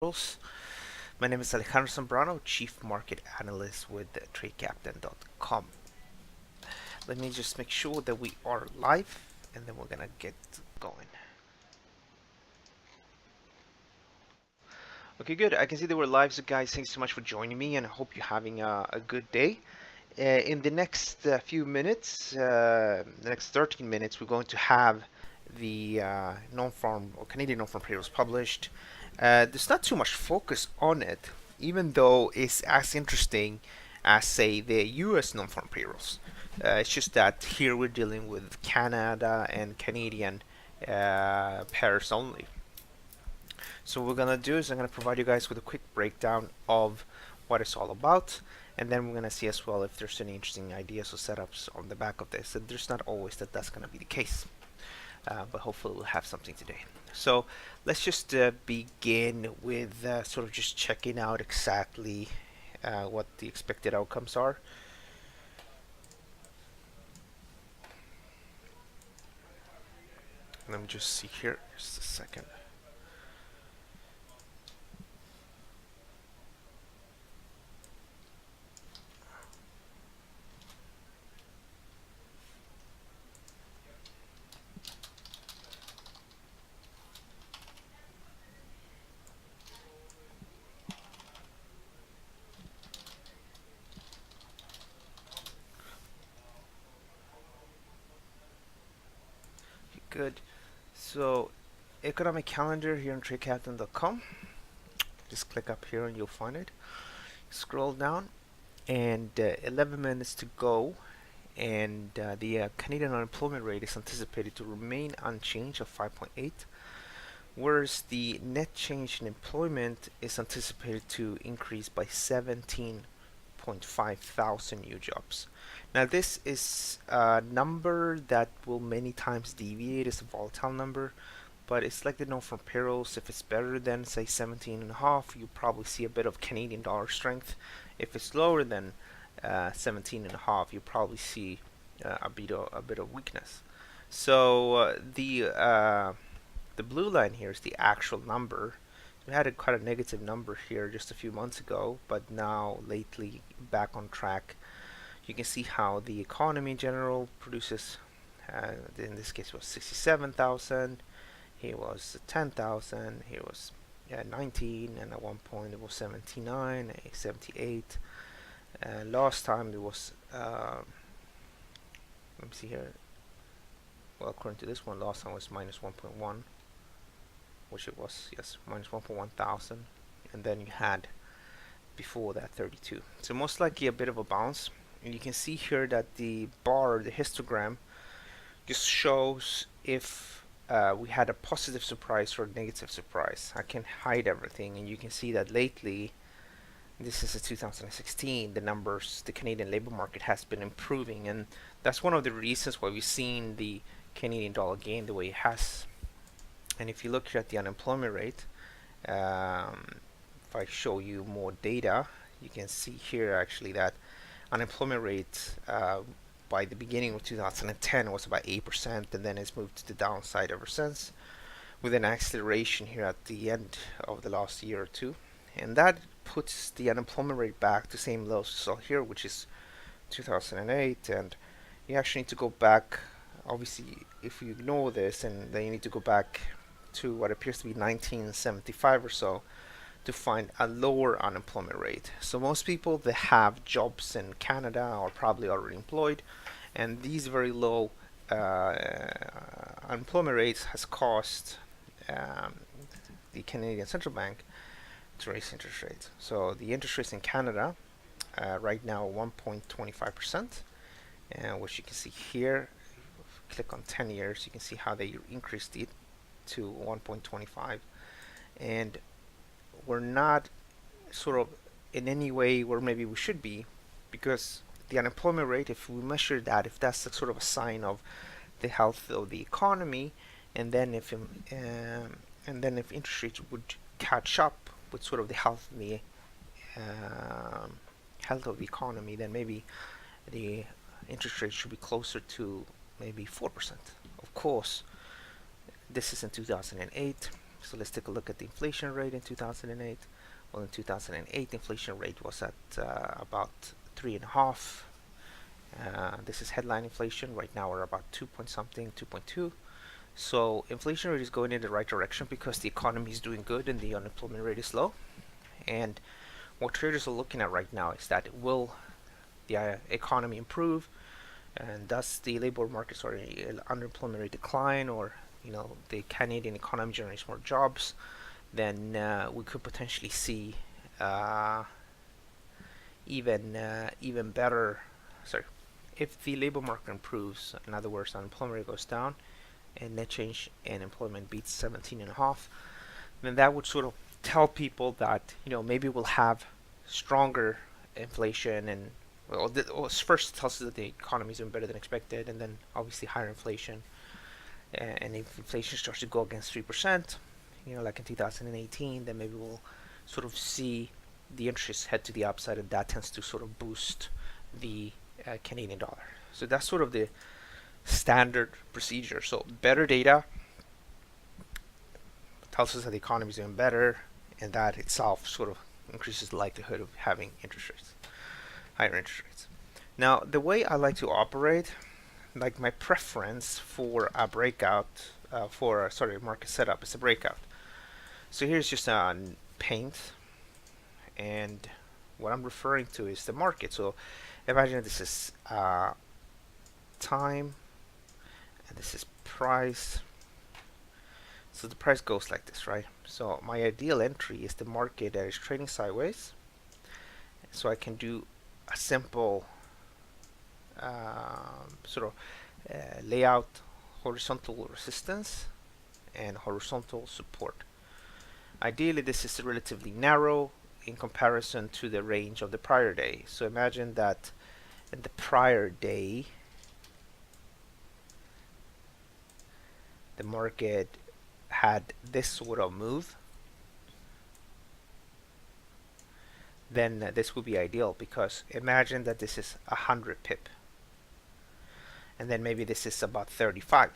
Payrolls. My name is Alejandro Zambrano, Chief Market Analyst with TradeCaptain.com. Let me just make sure that we are live, and then we're gonna get going. Okay, good. I can see that we're live, so guys, thanks so much for joining me, and I hope you're having a good day. In the next few minutes, the next 13 minutes, we're going to have the non-farm or Canadian non-farm payrolls published. There's not too much focus on it, even though it's as interesting as, say, the US non-farm payrolls. It's just that here we're dealing with Canada and Canadian pairs only. So what we're gonna do is I'm gonna provide you guys with a quick breakdown of what it's all about, and then we're gonna see as well if there's any interesting ideas or setups on the back of this. And there's not always that's gonna be the case, but hopefully we'll have something today. So let's just begin with sort of just checking out exactly what the expected outcomes are. Let me just see here, just a second. Good. So economic calendar here on TradeCaptain.com. Just click up here and you'll find it. Scroll down, and 11 minutes to go, and the Canadian unemployment rate is anticipated to remain unchanged at 5.8, whereas the net change in employment is anticipated to increase by 17.5 thousand new jobs. Now this is a number that will many times deviate. It's a volatile number, but it's like the non-farm payrolls. If it's better than, say, 17.5, you probably see a bit of Canadian dollar strength. If it's lower than 17.5, you probably see a bit of weakness. So the blue line here is the actual number. We had quite a negative number here just a few months ago, but now lately back on track. You can see how the economy in general produces, in this case it was 67,000, here was 10,000, here was 19, and at one point it was 79, 78. Last time it was, let me see here, well, according to this one, last time was minus 1.1, which it was, yes, minus 1.1 thousand, and then you had before that 32. So most likely a bit of a bounce. And you can see here that the bar, the histogram, just shows if we had a positive surprise or a negative surprise. I can hide everything, and you can see that lately, this is a 2016, the numbers, the Canadian labor market has been improving, and that's one of the reasons why we've seen the Canadian dollar gain the way it has. And if you look here at the unemployment rate, if I show you more data, you can see here actually that unemployment rate by the beginning of 2010 was about 8%, and then it's moved to the downside ever since, with an acceleration here at the end of the last year or two. And that puts the unemployment rate back to the same lows we saw here, which is 2008. And you actually need to go back, obviously, if you ignore this, and then you need to go back to what appears to be 1975 or so, to find a lower unemployment rate. So most people that have jobs in Canada are probably already employed, and these very low unemployment rates has caused the Canadian Central Bank to raise interest rates. So the interest rates in Canada right now are 1.25%, which you can see here. If you click on 10 years, you can see how they increased it to 1.25, and we're not sort of in any way where maybe we should be, because the unemployment rate, if we measure that, if that's sort of a sign of the health of the economy, and then if interest rates would catch up with sort of the health of the economy, then maybe the interest rate should be closer to maybe 4%. Of course, this is in 2008. So let's take a look at the inflation rate in 2008. Well, in 2008, inflation rate was at about 3.5. This is headline inflation. Right now we're about 2 point something, 2.2. So inflation rate is going in the right direction because the economy is doing good and the unemployment rate is low. And what traders are looking at right now is that will the economy improve, and does the labor market, sorry, unemployment rate decline, or the Canadian economy generates more jobs, then we could potentially see even better. Sorry, if the labor market improves, in other words, unemployment rate goes down, and net change in employment beats 17.5, then that would sort of tell people that maybe we'll have stronger inflation, and first tells us that the economy is doing better than expected, and then obviously higher inflation. And if inflation starts to go against 3%, like in 2018, then maybe we'll sort of see the interest head to the upside, and that tends to sort of boost the Canadian dollar. So that's sort of the standard procedure. So better data tells us that the economy is doing better, and that itself sort of increases the likelihood of having higher interest rates. Now, the way I like to operate, like my preference for a breakout, market setup is a breakout. So here's just a paint, and what I'm referring to is the market. So imagine this is time, and this is price. So the price goes like this, right? So my ideal entry is the market that is trading sideways. So I can do a simple layout: horizontal resistance and horizontal support. Ideally, this is relatively narrow in comparison to the range of the prior day. So imagine that in the prior day, the market had this sort of move, then this would be ideal, because imagine that this is 100 pip, and then maybe this is about 35.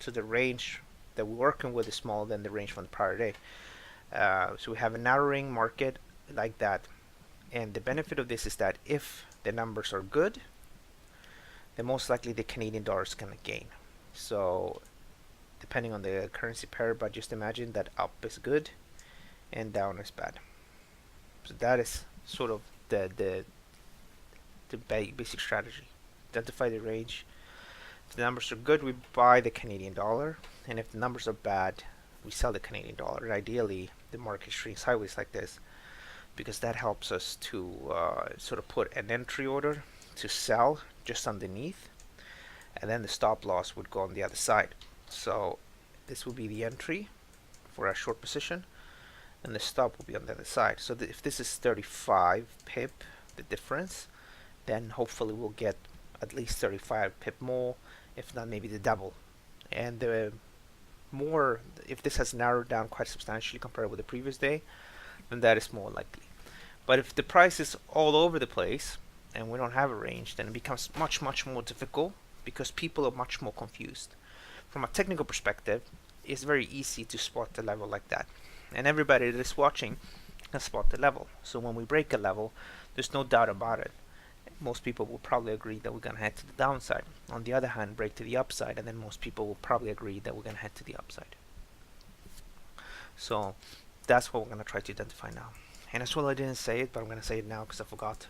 So the range that we're working with is smaller than the range from the prior day. So we have a narrowing market like that, and the benefit of this is that if the numbers are good, then most likely the Canadian dollar is going to gain. So depending on the currency pair, but just imagine that up is good and down is bad. So that is sort of the basic strategy. Identify the range. If the numbers are good, we buy the Canadian dollar, and if the numbers are bad, we sell the Canadian dollar. And ideally, the market is trading sideways like this, because that helps us to sort of put an entry order to sell just underneath, and then the stop loss would go on the other side. So this will be the entry for our short position, and the stop will be on the other side. So if this is 35 pip, the difference, then hopefully we'll get at least 35 pip more, if not maybe the double. And the more, if this has narrowed down quite substantially compared with the previous day, then that is more likely. But if the price is all over the place and we don't have a range, then it becomes much more difficult, because people are much more confused. From a technical perspective, it's very easy to spot the level like that, and everybody that is watching can spot the level. So when we break a level, there's no doubt about it. Most people will probably agree that we're going to head to the downside. On the other hand, break to the upside, and then most people will probably agree that we're going to head to the upside. So that's what we're going to try to identify now. And as well, I didn't say it, but I'm going to say it now because I forgot.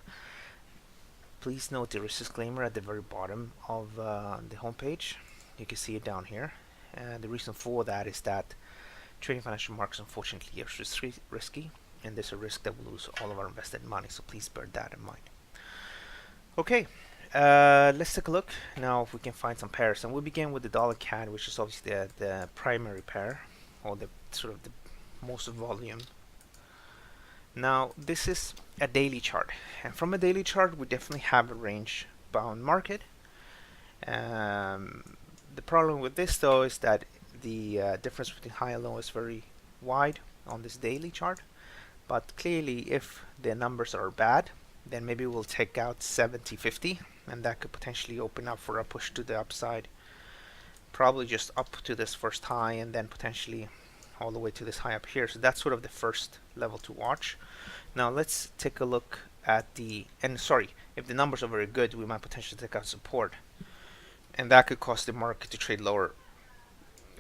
Please note the risk disclaimer at the very bottom of the homepage. You can see it down here. And the reason for that is that trading financial markets, unfortunately, is risky, and there's a risk that we'll lose all of our invested money. So please bear that in mind. Okay, let's take a look now if we can find some pairs, and we'll begin with the dollar CAD, which is obviously the primary pair, or the sort of the most volume. Now this is a daily chart, and from a daily chart we definitely have a range bound market. The problem with this though is that the difference between high and low is very wide on this daily chart, but clearly if the numbers are bad, then maybe we'll take out 70.50, and that could potentially open up for a push to the upside, probably just up to this first high, and then potentially all the way to this high up here. So that's sort of the first level to watch. Now let's take a look at the, and sorry, if the numbers are very good, we might potentially take out support, and that could cause the market to trade lower.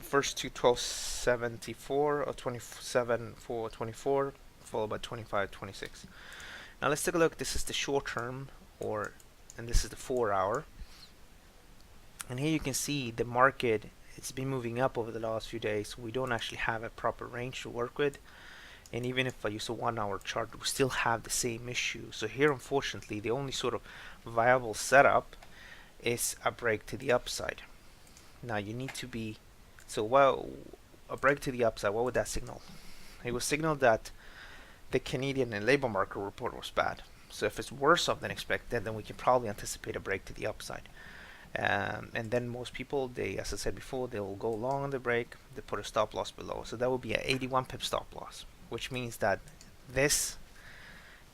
First to 1274 or 27,424, followed by 25.26. Now let's take a look. This is the short term, and this is the 4-hour. And here you can see the market, it's been moving up over the last few days. We don't actually have a proper range to work with. And even if I use a 1-hour chart, we still have the same issue. So here, unfortunately, the only sort of viable setup is a break to the upside. Now you need to be, so well, a break to the upside, what would that signal? It would signal that the Canadian and labor market report was bad. So if it's worse off than expected, then we can probably anticipate a break to the upside. And then most people, they, as I said before, they will go long on the break, they put a stop loss below. So that would be an 81 pip stop loss, which means that this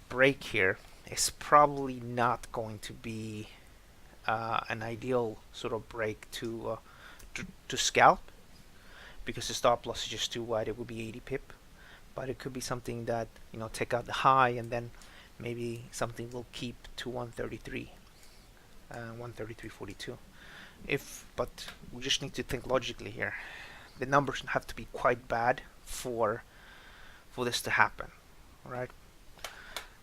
break here is probably not going to be an ideal sort of break to scalp, because the stop loss is just too wide. It would be 80 pip, but it could be something that, you know, take out the high, and then maybe something will keep to 133, 133.42. But we just need to think logically here. The numbers have to be quite bad for this to happen. All right.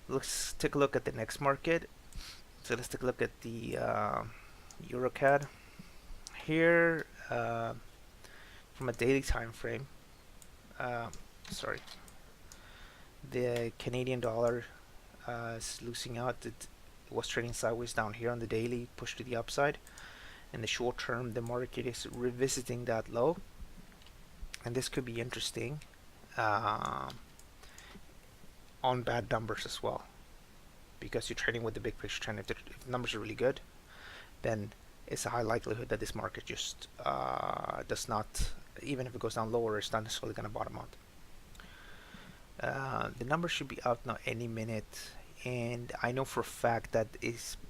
Let's take a look at the next market. So let's take a look at the EURCAD here. From a daily time frame, the Canadian dollar is losing out. It was trading sideways down here on the daily, pushed to the upside. In the short term, the market is revisiting that low, and this could be interesting on bad numbers as well, because you're trading with the big picture trend. If the numbers are really good, then it's a high likelihood that this market just does not, even if it goes down lower, it's not necessarily going to bottom out. The numbers should be out now any minute, and I know for a fact that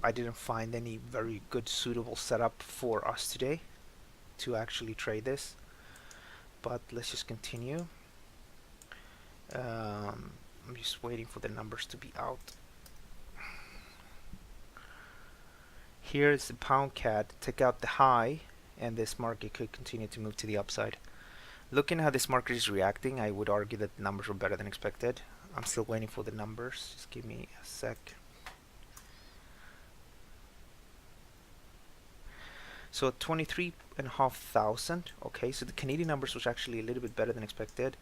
I didn't find any very good suitable setup for us today to actually trade this, but let's just continue. I'm just waiting for the numbers to be out. Here's the pound CAD, take out the high, and this market could continue to move to the upside. Looking at how this market is reacting, I would argue that the numbers were better than expected. I'm still waiting for the numbers. Just give me a sec. So 23,500. Okay, so the Canadian numbers was actually a little bit better than expected.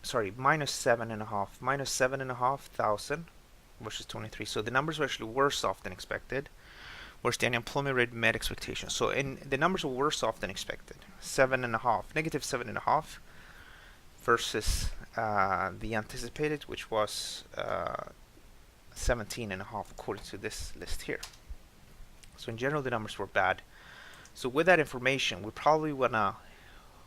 Sorry, minus 7,500 versus 23. So the numbers were actually worse off than expected, whereas the unemployment rate met expectations. So the numbers were worse off than expected. Negative 7.5 versus the anticipated, which was 17.5 according to this list here. So in general, the numbers were bad. So with that information, we probably want to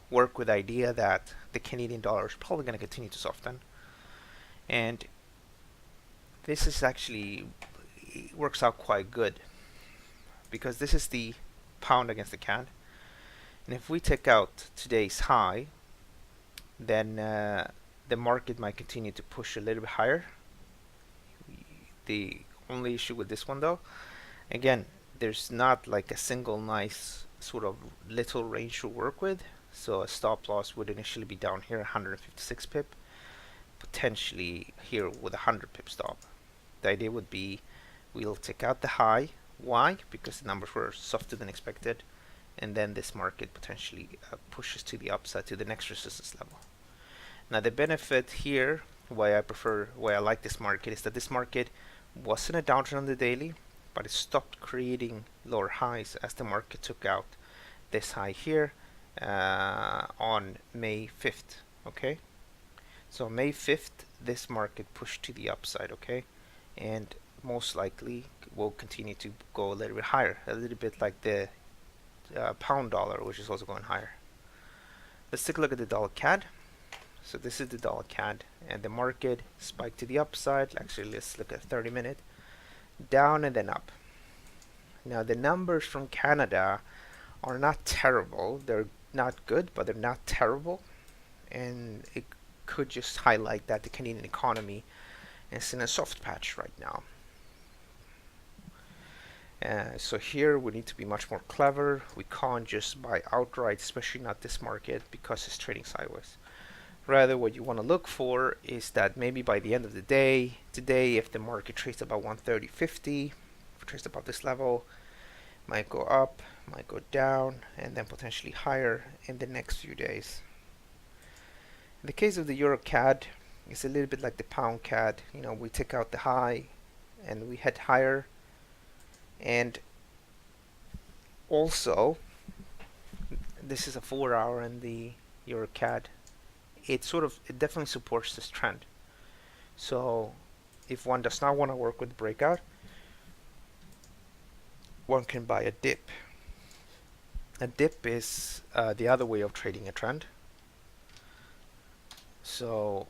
work with the idea that the Canadian dollar is probably going to continue to soften, and this is actually, it works out quite good, because this is the pound against the CAD, and if we take out today's high, then the market might continue to push a little bit higher. The only issue with this one, though, again, there's not like a single nice sort of little range to work with. So a stop loss would initially be down here, 156 pip, potentially here with a 100 pip stop. The idea would be we'll take out the high. Why? Because the numbers were softer than expected, and then this market potentially pushes to the upside to the next resistance level. Now the benefit here, why I like this market, is that this market wasn't a downtrend on the daily, but it stopped creating lower highs as the market took out this high here on May 5th. Okay, so May 5th, this market pushed to the upside. Okay, and most likely will continue to go a little bit higher, a little bit like the pound dollar, which is also going higher. Let's take a look at the dollar CAD. So this is the dollar CAD, and the market spiked to the upside. Actually, let's look at 30-minute, down and then up. Now the numbers from Canada are not terrible. They're not good, but they're not terrible. And it could just highlight that the Canadian economy is in a soft patch right now. So here we need to be much more clever. We can't just buy outright, especially not this market, because it's trading sideways. Rather, what you want to look for is that maybe by the end of the day, today, if the market trades about 130.50, trades about this level, might go up, might go down, and then potentially higher in the next few days. In the case of the EURCAD, it's a little bit like the pound CAD. You know, we take out the high and we head higher. And also, this is a 4 hour in the EURCAD. It definitely supports this trend. So if one does not want to work with breakout, one can buy a dip. A dip is the other way of trading a trend. So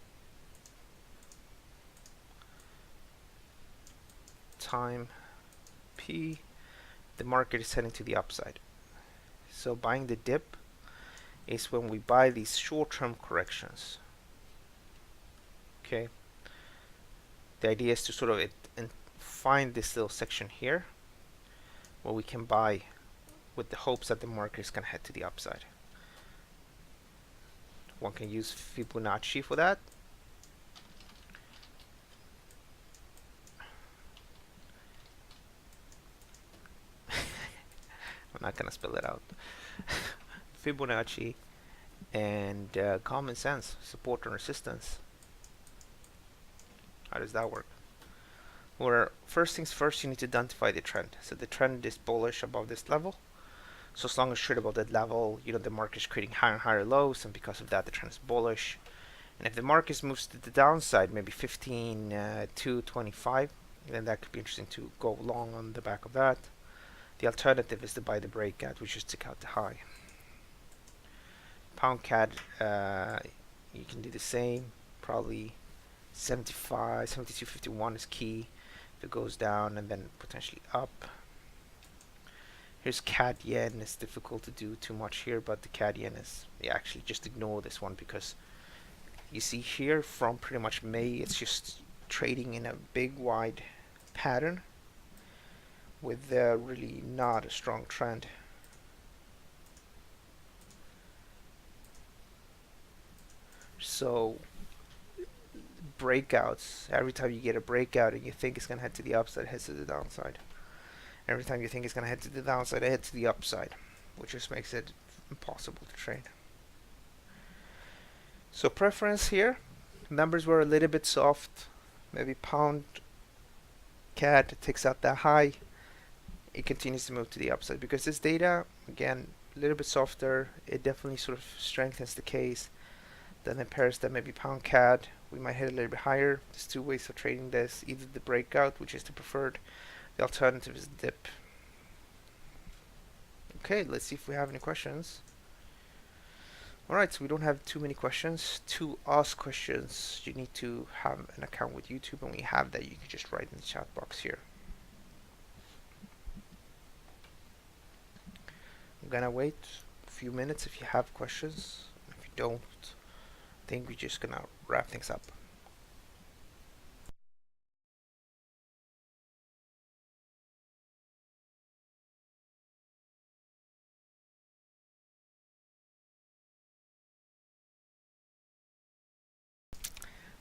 time P, the market is heading to the upside. So buying the dip is when we buy these short-term corrections. Okay. The idea is to sort of find this little section here where we can buy with the hopes that the market is going to head to the upside. One can use Fibonacci for that. I'm not going to spell it out. Fibonacci and common sense, support and resistance. How does that work? Well, first things first, you need to identify the trend. So the trend is bullish above this level. So as long as it's above that level, you know, the market is creating higher and higher lows, and because of that, the trend is bullish. And if the market moves to the downside, maybe 15.225, then that could be interesting to go long on the back of that. The alternative is to buy the breakout, which is to take out the high. Pound CAD, you can do the same. Probably 75, 72.51 is key. If it goes down and then potentially up. Here's CAD yen. It's difficult to do too much here, but the CAD yen is, yeah, actually just ignore this one, because you see here from pretty much May, it's just trading in a big wide pattern with really not a strong trend. So breakouts, every time you get a breakout and you think it's going to head to the upside, it heads to the downside. Every time you think it's going to head to the downside, it heads to the upside, which just makes it impossible to trade. So preference here, numbers were a little bit soft. Maybe pound CAD takes out that high. It continues to move to the upside because this data, again, a little bit softer. It definitely sort of strengthens the case. Then in pairs that maybe pound CAD, we might hit a little bit higher. There's two ways of trading this: either the breakout, which is the preferred, the alternative is the dip. Okay, let's see if we have any questions. Alright, so we don't have too many questions. To ask questions, you need to have an account with YouTube, and when you have that, you can just write in the chat box here. I'm gonna wait a few minutes if you have questions. If you don't, I think we're just gonna wrap things up.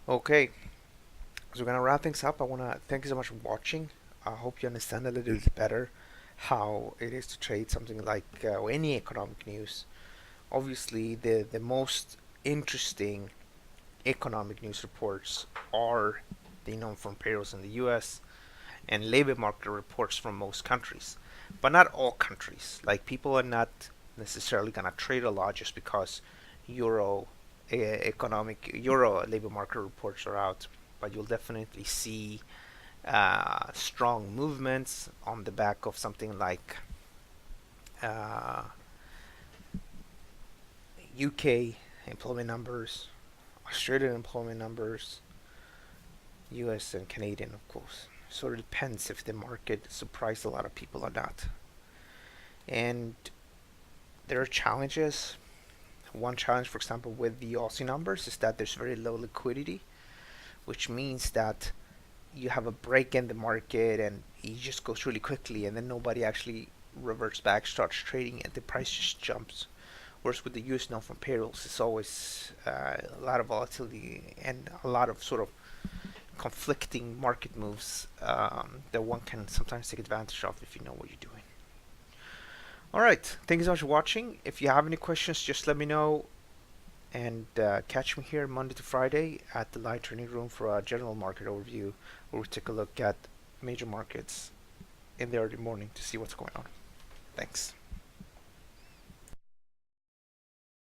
Okay, so we're gonna wrap things up. I wanna thank you so much for watching. I hope you understand a little bit better how it is to trade something like any economic news. Obviously, the most interesting economic news reports are the non-farm payrolls in the US and labor market reports from most countries, but not all countries. Like, people are not necessarily gonna trade a lot just because euro labor market reports are out, but you'll definitely see strong movements on the back of something like UK employment numbers, Australian employment numbers, US and Canadian, of course. So it depends if the market surprised a lot of people or not. And There are challenges. One challenge, for example, with the Aussie numbers is that there's very low liquidity, which means that you have a break in the market and it just goes really quickly, and then nobody actually reverts back, starts trading, and the price just jumps. Whereas with the US non-farm payrolls, it's always a lot of volatility and a lot of sort of conflicting market moves that one can sometimes take advantage of if you know what you're doing. All right, thank you so much for watching. If you have any questions, just let me know, and catch me here Monday to Friday at the live training room for a general market overview, where we take a look at major markets in the early morning to see what's going on. Thanks.